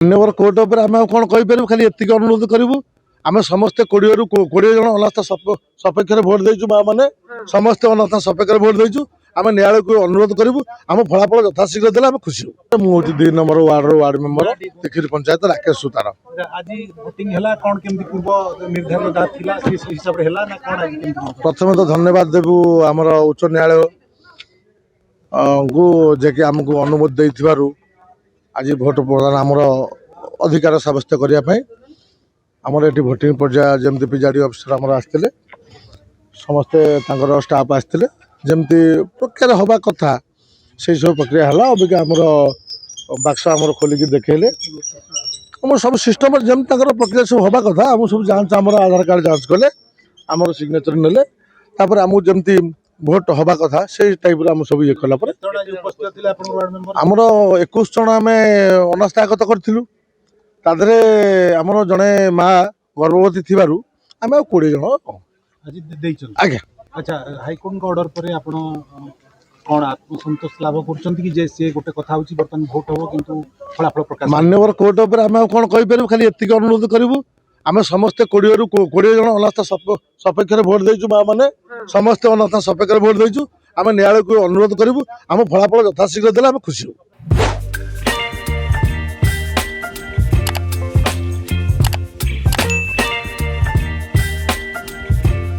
मान्यवर कोर्ट उपर आम कौन कहीपर खाली एतिक अनुरोध करूँ आम समस्ते 20 जन अनास्था सपेक्ष भोट देचु माँ मैंने समस्ते अनास्था सपेक्ष भोट देचु आम न्यायालय को अनुरोध करूँ आम फलाफल यथाशीघ्र देने खुशी हूँ। मुझे 2 नंबर वार्ड मेम्बर तिखिरी पंचायत राकेश सुतार। प्रथम तो धन्यवाद देवु आमर उच्च न्यायालय को जेकि आमको अनुमति देथिबारु आज भोट प्रदान आमर अधिकार सब्यस्त करने आमर ये भोटिंग पर्याय जमी पीजाडी अफिसर आमर आसते समस्ते स्टाफ आसते जमती प्रक्रिया हवा कथा से सब प्रक्रिया है। अबिका आमर बाक्स आमर खोलिकी देखले आम सब सिस्टम जमी प्रक्रिया सब हवा कथा आम सब जांच आम आधार कार्ड जांच कले आमर सिग्नेचर नेले आमको जमती भोट हवा कथा से टाइप आम सब ये कला आमर 21 जन आम अनास्था आगत करूँ तादरे आमर जड़े माँ गर्भवती थी आम 20 जन आज्ञा। अच्छा हाईकोर्ट ऑर्डर पर आपण कौन आत्मसंतोष लाभ कर गोटे कथा बर्तमान भोट हम किंतु फलाफल प्रकाश मान्यवर कोर्ट उपर आम कौन कहीपर खाली एतिक अनुरोध करूँ आम समस्ते 20 जन अनास्था सपेक्ष भोट देचु माँ मैंने समस्ते अनास्था सपेक्ष भोट देचु आम न्यायालय को अनुरोध करूँ आम फलाफल यथाशीघ्र देने खुशी हूँ।